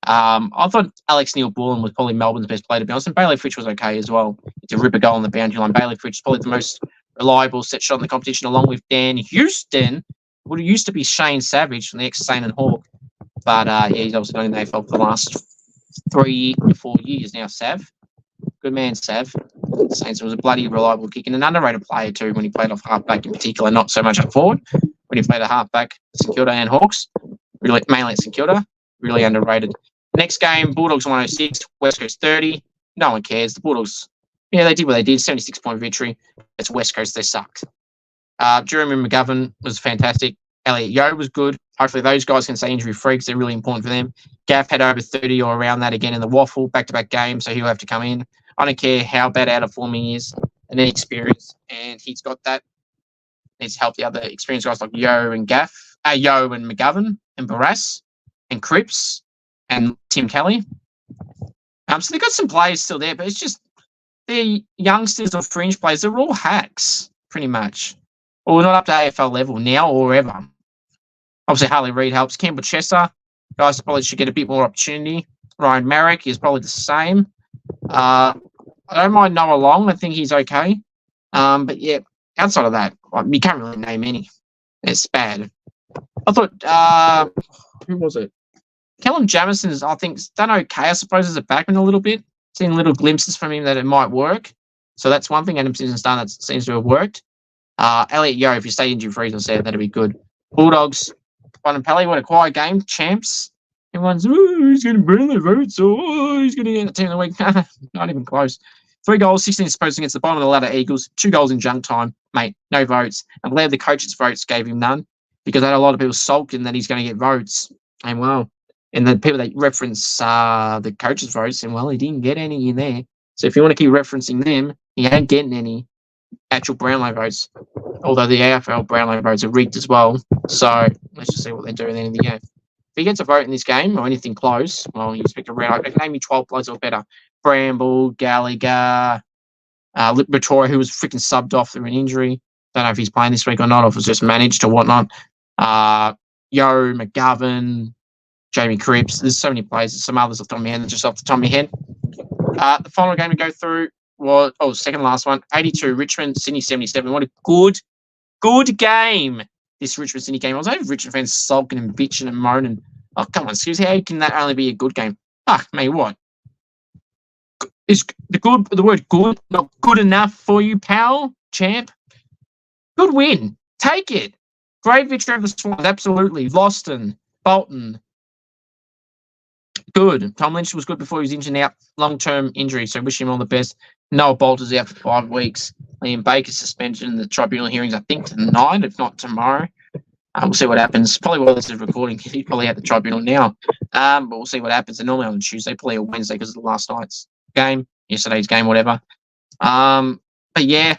I thought Alex Neale-Bullen was probably Melbourne's best player, to be honest. And Bailey Fritsch was okay as well. It's a rip a goal on the boundary line. Bailey Fritsch is probably the most reliable set shot in the competition, along with Dan Houston, who used to be Shane Savage from the ex-Saint and Hawk. But he's obviously been in the AFL for the last 3 to 4 years now, Sav. Good man, Sav. Saints was a bloody reliable kick and an underrated player too when he played off halfback in particular, not so much up forward. When he played a halfback, St Kilda and Hawks, really mainly at St Kilda, really underrated. Next game, Bulldogs 106, West Coast 30. No one cares. The Bulldogs, they did what they did, 76-point victory. It's West Coast, they sucked. Jeremy McGovern was fantastic. Elliot Yeo was good. Hopefully those guys can stay injury-free because they're really important for them. Gaff had over 30 or around that again in the waffle, back-to-back games, so he'll have to come in. I don't care how bad out of form he is, and then experience, and he's got that. Needs to help the other experienced guys like Yeo and McGovern and Barras and Cripps and Tim Kelly. So they've got some players still there, but it's just the youngsters or fringe players, they're all hacks, pretty much. Or not up to AFL level now or ever. Obviously, Harley Reid helps. Campbell Chester, guys probably should get a bit more opportunity. Ryan Merrick is probably the same. I don't mind Noah Long. I think he's okay. But yeah, outside of that, you can't really name any. It's bad. I thought, who was it? Callum Jamison's, I think, done okay, I suppose, as a backman a little bit. Seen little glimpses from him that it might work. So that's one thing Adam Simpson's done that seems to have worked. Elliot Yeo, if you stay injury-free, as I said, that'd be good. Bulldogs, Bonampelli, what a quiet game. Champs. Everyone's, he's going to burn the votes. He's going to get the team of the week. Not even close. 3 goals, 16 disposals against the bottom of the ladder Eagles. 2 goals in junk time. Mate, no votes. I'm glad the coaches' votes gave him none because I had a lot of people sulking that he's going to get votes. And well, and the people that reference the coaches' votes, and well, he didn't get any in there. So if you want to keep referencing them, he ain't getting any actual Brownlow votes. Although the AFL Brownlow votes are rigged as well. So let's just see what they do at the end of the year. If he gets a vote in this game or anything close, well, you expect a round. I can name you 12 players or better. Bramble, Gallagher, Victoria, who was freaking subbed off through an injury. Don't know if he's playing this week or not, or if it's just managed or whatnot. Yeo, McGovern, Jamie Cripps. There's so many players. There's some others off the top of my head, just off the top of my head. The final game to go through was, second last one, 82, Richmond, Sydney 77. What a good game, this Richmond Sydney game. I was over Richmond fans sulking and bitching and moaning. Oh, come on, excuse me, how can that only be a good game? Fuck me, what? Is the word good not good enough for you, pal, champ? Good win. Take it. Great victory over the Swans, absolutely. Loston, Bolton. Good. Tom Lynch was good before he was injured out. Long-term injury, so wish him all the best. Noah Bolter's out for 5 weeks. Liam Baker's suspension in the tribunal hearings, I think, tonight, if not tomorrow. We'll see what happens. Probably while this is recording, he's probably at the tribunal now. But we'll see what happens. They're normally on Tuesday, probably a Wednesday because of the last night's game, yesterday's game, whatever. But yeah,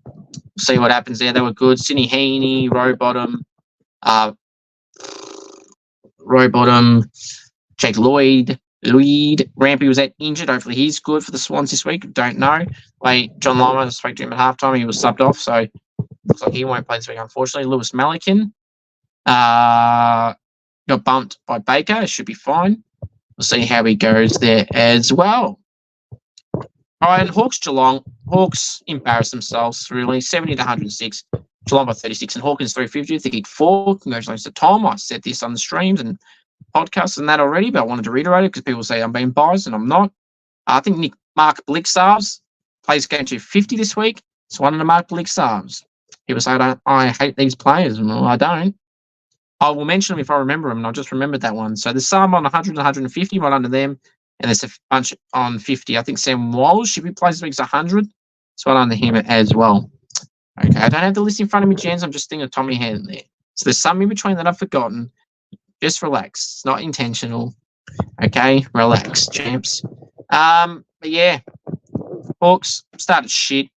we'll see what happens there. They were good. Sydney Heaney, Rowbottom, Jake Lloyd, Rampy was injured. Hopefully he's good for the Swans this week. Don't know. John Lima, I spoke to him at halftime. He was subbed off, so looks like he won't play this week, unfortunately. Lewis Malikin got bumped by Baker. It should be fine. We'll see how he goes there as well. All right, Hawks Geelong. Hawks embarrassed themselves, really. 70 to 106. Geelong by 36. And Hawkins 350. They kicked 4. Congratulations to Tom. I said this on the streams and podcasts and that already, but I wanted to reiterate it because people say I'm being biased and I'm not. I think Mark Blixarves plays game 250 this week. It's one of the Mark Blixarves. People say I hate these players. Well, I don't. I will mention them if I remember them, and I just remembered that one. So there's some on 100 and 150, right under them, and there's a bunch on 50. I think Sam Walsh, if he plays this week's 100, it's right under him as well. Okay, I don't have the list in front of me, Jens. I'm just thinking of Tommy Hand there. So there's some in between that I've forgotten. Just relax. It's not intentional. Okay, relax, champs. But yeah, Hawks started shit.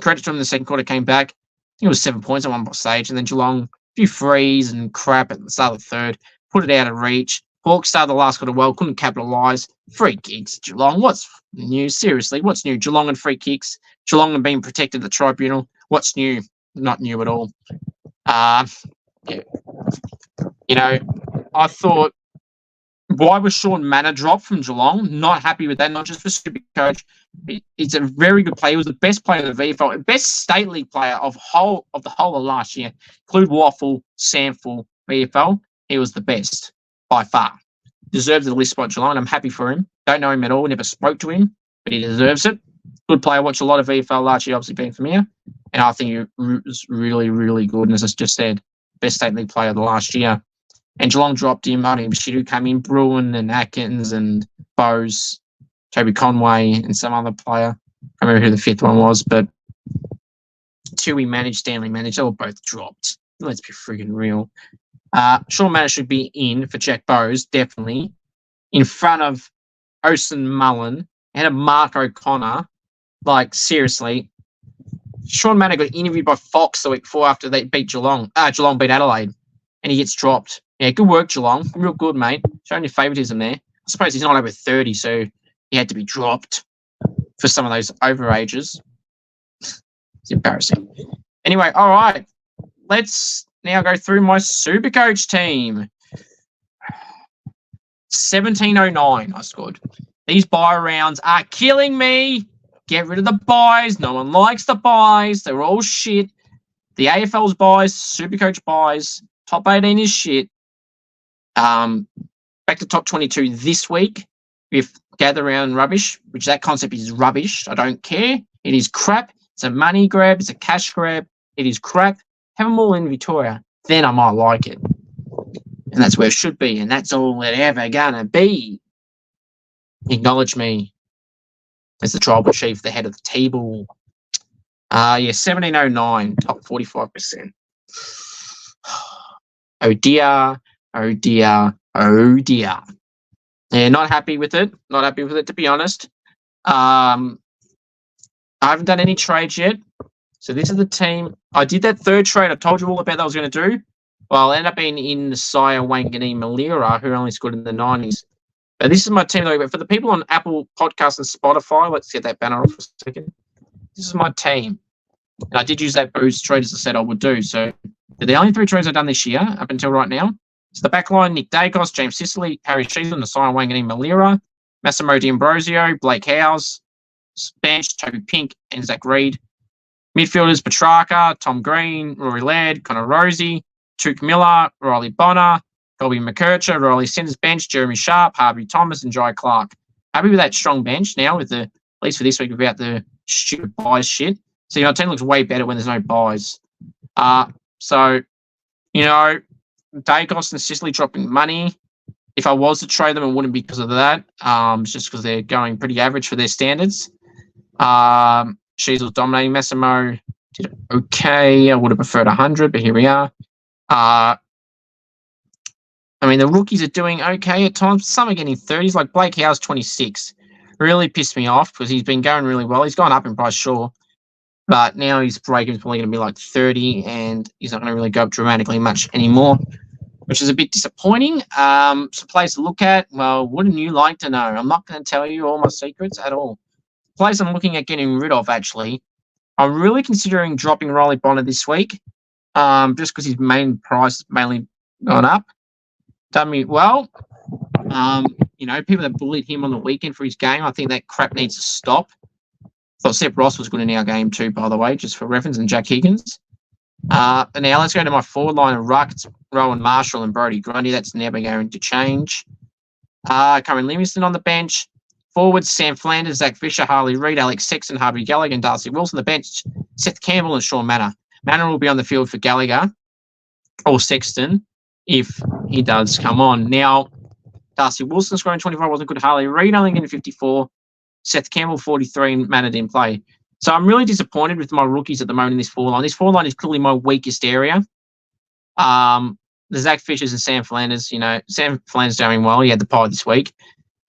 Credit to them in the second quarter, came back. I think it was 7 points at one stage, and then Geelong, a few frees and crap at the start of the third, put it out of reach. Hawks started the last quarter well, couldn't capitalise. Free kicks, Geelong. What's new? Seriously, what's new? Geelong and free kicks. Geelong and being protected at the tribunal. What's new? Not new at all. Yeah. You know, I thought, why was Sean Manor dropped from Geelong? Not happy with that, not just for Supercoach. He's a very good player. He was the best player of the VFL, best state league player of the whole of last year. Include Waffle, Samful, VFL. He was the best by far. Deserves the list spot Geelong. I'm happy for him. Don't know him at all. Never spoke to him, but he deserves it. Good player. Watched a lot of VFL last year, obviously being from here. And I think he was really, really good. And as I just said, best state league player of the last year. And Geelong dropped him. I mean, Shidu came in, Bruin and Atkins and Bose, Toby Conway and some other player. I remember who the fifth one was, but Tui managed, Stanley managed. They were both dropped. Let's be friggin' real. Sean Manor should be in for Jack Bowes, definitely. In front of Osen Mullen and a Mark O'Connor. Like, seriously. Sean Manor got interviewed by Fox the week before after they beat Geelong. Geelong beat Adelaide. And he gets dropped. Yeah, good work, Geelong. Real good, mate. Showing your favouritism there. I suppose he's not over 30, so he had to be dropped for some of those overages. It's embarrassing. Anyway, all right. Let's now go through my Supercoach team. 1709 I scored. These buy rounds are killing me. Get rid of the buys. No one likes the buys. They're all shit. The AFL's buys, Supercoach buys. Top 18 is shit. Back to top 22 this week with gather round rubbish, which that concept is rubbish. I don't care. It is crap. It's a money grab. It's a cash grab. It is crap. Have them all in Victoria. Then I might like it. And that's where it should be. And that's all it ever gonna be. Acknowledge me as the tribal chief, the head of the table. 1709, top 45%. Oh dear, oh dear, oh dear. Yeah, not happy with it. Not happy with it, to be honest. I haven't done any trades yet. So this is the team. I did that third trade I told you all about that I was going to do. Well, I ended up being in the Sire Wangani Malira, who only scored in the 90s. But this is my team, though. But for the people on Apple Podcasts and Spotify, let's get that banner off for a second. This is my team. And I did use that boost trade as I said I would do. So they're the only three trades I've done this year up until right now. So the back line, Nick Dacos, James Sicily, Harry Sheehan, the Sire Wangani Malira, Massimo D'Ambrosio, Blake Howes, bench, Toby Pink, and Zach Reed. Midfielders, Petrarca, Tom Green, Rory Laird, Connor Rosie, Tuke Miller, Riley Bonner, Colby McKercher, Riley Sanders bench, Jeremy Sharp, Harvey Thomas, and Jai Clark. Happy with that strong bench now, with the, at least for this week, without the stupid buys shit. So, our team looks way better when there's no buys. So, Dacos and Sicily dropping money. If I was to trade them, it wouldn't be because of that. It's just because they're going pretty average for their standards. She's dominating. Massimo did okay. I would have preferred 100, but here we are. The rookies are doing okay at times. Some are getting 30s, like Blake Howes, 26. Really pissed me off because he's been going really well. He's gone up in price, sure. But now his break is probably going to be like 30, and he's not going to really go up dramatically much anymore, which is a bit disappointing. Some players to look at. Well, wouldn't you like to know? I'm not going to tell you all my secrets at all. Players I'm looking at getting rid of, actually. I'm really considering dropping Riley Bonner this week, just because his main price has mainly gone up. Done me well. People that bullied him on the weekend for his game, I think that crap needs to stop. Thought Seth Ross was good in our game too, by the way, just for reference, and Jack Higgins. And now let's go to my forward line of ruck. It's Rowan Marshall and Brodie Grundy. That's never going to change. Cameron Livingston on the bench. Forwards, Sam Flanders, Zach Fisher, Harley Reid, Alex Sexton, Harvey Gallagher, and Darcy Wilson. The bench, Seth Campbell and Sean Manor. Manor will be on the field for Gallagher or Sexton if he does come on. Now, Darcy Wilson scoring 25 wasn't good. Harley Reid only getting 54. Seth Campbell 43 and Manor didn't play. So I'm really disappointed with my rookies at the moment in this forward line. This forward line is clearly my weakest area. The Zach Fishers and Sam Flanders, Sam Flanders doing well. He had the pie this week.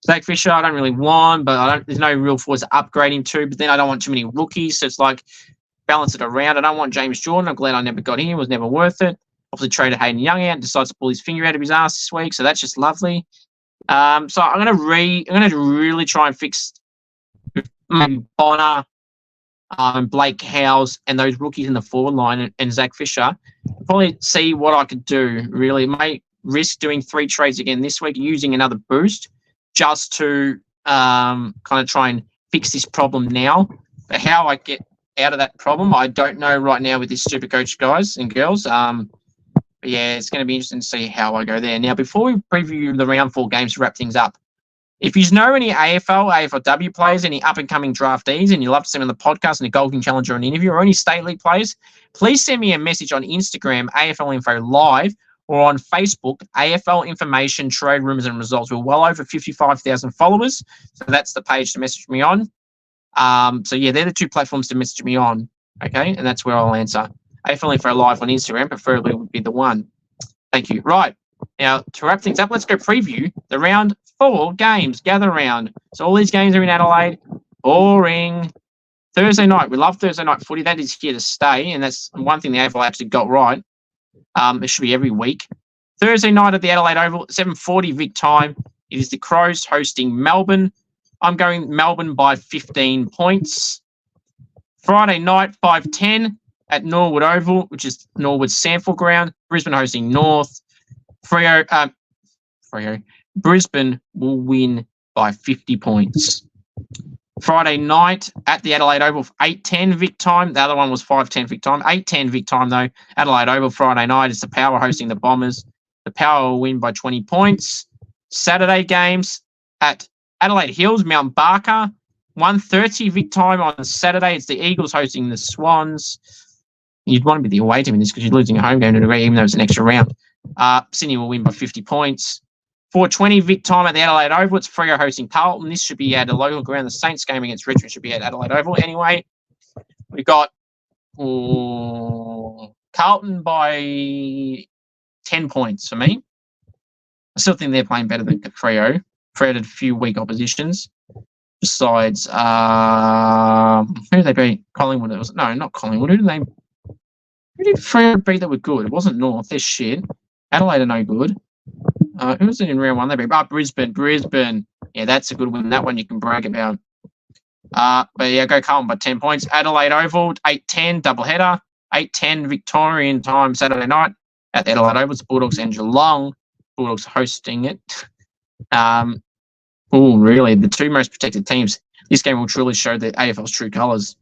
Zach Fisher, I don't really want, but there's no real forwards to upgrade him to. But then I don't want too many rookies, so it's like balance it around. I don't want James Jordan. I'm glad I never got him. It was never worth it. Obviously traded Hayden Young out and decides to pull his finger out of his ass this week, so that's just lovely. So I'm gonna really try and fix maybe Bonner and Blake Howes and those rookies in the forward line and Zach Fisher. Probably see what I could do. Really, may risk doing 3 trades again this week, using another boost just to kind of try and fix this problem now. But how I get out of that problem, I don't know right now with this Supercoach guys and girls. But yeah, it's going to be interesting to see how I go there. Now, before we preview the round 4 games to wrap things up, if you know any AFL, AFLW players, any up-and-coming draftees, and you'd love to see them on the podcast and a Gold King Challenge or an interview, or any State League players, please send me a message on Instagram, AFL Info Live, or on Facebook, AFL Information, Trade Rumours and Results. We're well over 55,000 followers, so that's the page to message me on. So yeah, they're the 2 platforms to message me on, okay? And that's where I'll answer. AFL Info Live on Instagram, preferably, would be the one. Thank you. Right. Now, to wrap things up, let's go preview the round 4 games. Gather round. So all these games are in Adelaide. Boring. Thursday night. We love Thursday night footy. That is here to stay, and that's one thing the AFL actually got right. It should be every week. Thursday night at the Adelaide Oval, 7:40 Vic time. It is the Crows hosting Melbourne. I'm going Melbourne by 15 points. Friday night, 5:10 at Norwood Oval, which is Norwood's Sandford ground. Brisbane hosting North. Brisbane will win by 50 points. Friday night at the Adelaide Oval, 8:10 Vic time. The other one was 5:10 Vic time. 8:10 Vic time, though. Adelaide Oval Friday night is the Power hosting the Bombers. The Power will win by 20 points. Saturday games at Adelaide Hills, Mount Barker. 1:30 Vic time on Saturday. It's the Eagles hosting the Swans. You'd want to be the away team in this because you're losing a home game to a degree, even though it's an extra round. Sydney will win by 50 points. 4:20 Vic time at the Adelaide Oval. It's Freo hosting Carlton. This should be at a local ground. The Saints game against Richmond should be at Adelaide Oval. Anyway, we've got Carlton by 10 points for me. I still think they're playing better than Freo. Freo had a few weak oppositions. Besides, who did they beat? Collingwood. No, not Collingwood. Who did Freo beat that were good? It wasn't North. They're shit. Adelaide are no good. Who was it in round 1? They beat Brisbane. Yeah, that's a good win. That one you can brag about. But yeah, go Carlton by 10 points. Adelaide Oval, 8:10, doubleheader. 8:10 Victorian time Saturday night at the Adelaide Oval. It's Bulldogs and Geelong. Bulldogs hosting it. Really? The two most protected teams. This game will truly show the AFL's true colours.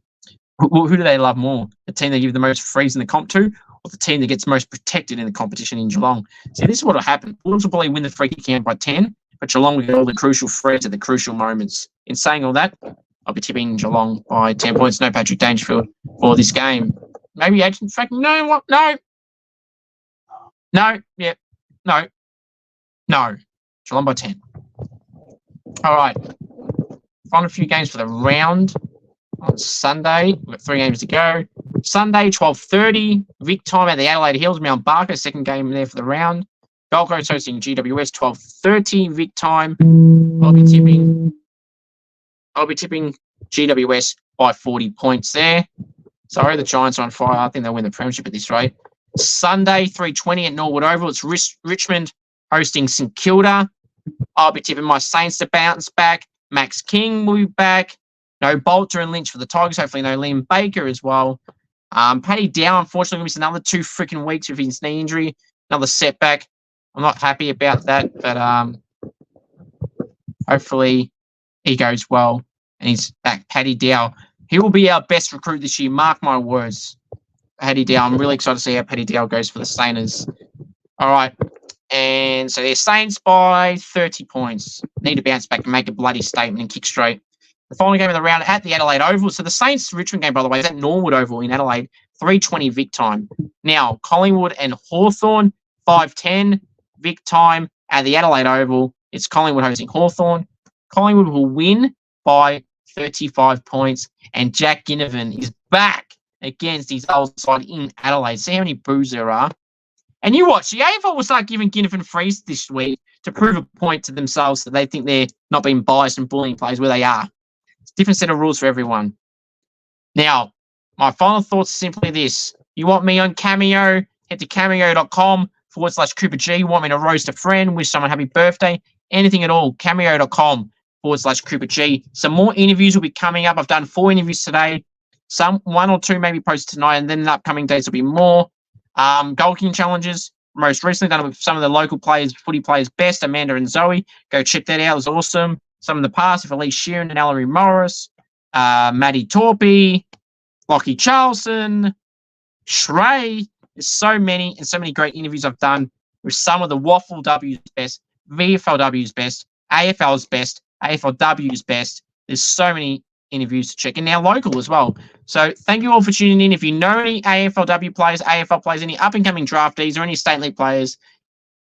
Who do they love more? The team they give the most frees in the comp to, or the team that gets most protected in the competition in Geelong? See, this is what will happen. Bulldogs will probably win the free kick count by 10, but Geelong will get all the crucial frees at the crucial moments. In saying all that, I'll be tipping Geelong by 10 points. No Patrick Dangerfield for this game. Maybe Agent Frank. No, what? No. Yeah. No. Geelong by 10. All right. Final few games for the round on Sunday. We've got 3 games to go. Sunday, 12:30. Vic time at the Adelaide Hills, Mount Barker. Second game there for the round. Gold Coast hosting GWS, 12:30 Vic time. I'll be tipping GWS by 40 points there. Sorry, the Giants are on fire. I think they'll win the premiership at this rate. Sunday, 3:20 at Norwood Oval. It's Richmond hosting St Kilda. I'll be tipping my Saints to bounce back. Max King will be back. No Bolter and Lynch for the Tigers. Hopefully no Liam Baker as well. Paddy Dow, unfortunately, missed another 2 freaking weeks with his knee injury. Another setback. I'm not happy about that, but hopefully he goes well and he's back. Paddy Dow. He will be our best recruit this year. Mark my words. Paddy Dow. I'm really excited to see how Paddy Dow goes for the Saints. All right. And so they're Saints by 30 points. Need to bounce back and make a bloody statement and kick straight. The final game of the round at the Adelaide Oval. So the Saints-Richmond game, by the way, is at Norwood Oval in Adelaide, 3:20 Vic time. Now, Collingwood and Hawthorn, 5:10 Vic time at the Adelaide Oval. It's Collingwood hosting Hawthorn. Collingwood will win by 35 points. And Jack Ginnivan is back against his old side in Adelaide. See how many boos there are. And you watch, the AFL will start giving Ginnivan frees this week to prove a point to themselves that they think they're not being biased and bullying players where they are. It's a different set of rules for everyone. Now, my final thoughts are simply this. You want me on Cameo? Head to cameo.com/Cooper G. You want me to roast a friend, wish someone happy birthday, anything at all, cameo.com/Cooper G. Some more interviews will be coming up. I've done 4 interviews today. 1 or 2 maybe posted tonight, and then in the upcoming days will be more. Goal kicking challenges, most recently done it with some of the local players, footy players best, Amanda and Zoe. Go check that out. It was awesome. Some of the past with Elise Sheeran and Ellery Morris, Maddie Torpy, Lockie Charlson, Shrey. There's so many and so many great interviews I've done with some of the Waffle W's best, VFLW's best, AFL's best, AFLW's best. There's so many interviews to check, and now local as well. So thank you all for tuning in. If you know any AFLW players, AFL players, any up-and-coming draftees or any state league players,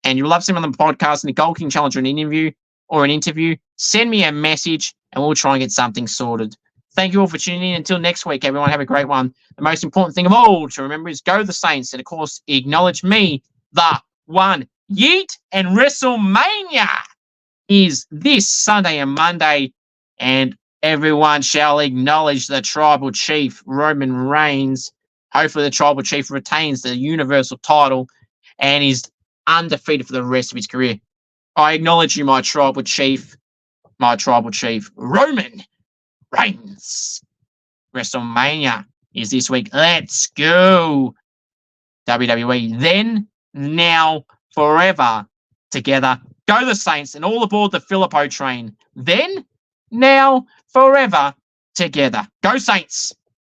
and you love seeing them on the podcast and the Goal King Challenge or an interview, send me a message and we'll try and get something sorted. Thank you all for tuning in. Until next week, everyone, have a great one. The most important thing of all to remember is go the Saints, and of course, acknowledge me, the one. Yeet and WrestleMania is this Sunday and Monday, and everyone shall acknowledge the Tribal Chief, Roman Reigns. Hopefully the Tribal Chief retains the Universal title and is undefeated for the rest of his career. I acknowledge you, my Tribal Chief, Roman Reigns. WrestleMania is this week. Let's go. WWE. Then, now, forever, together. Go the Saints and all aboard the Filippo train. Then, now, forever, together. Go Saints.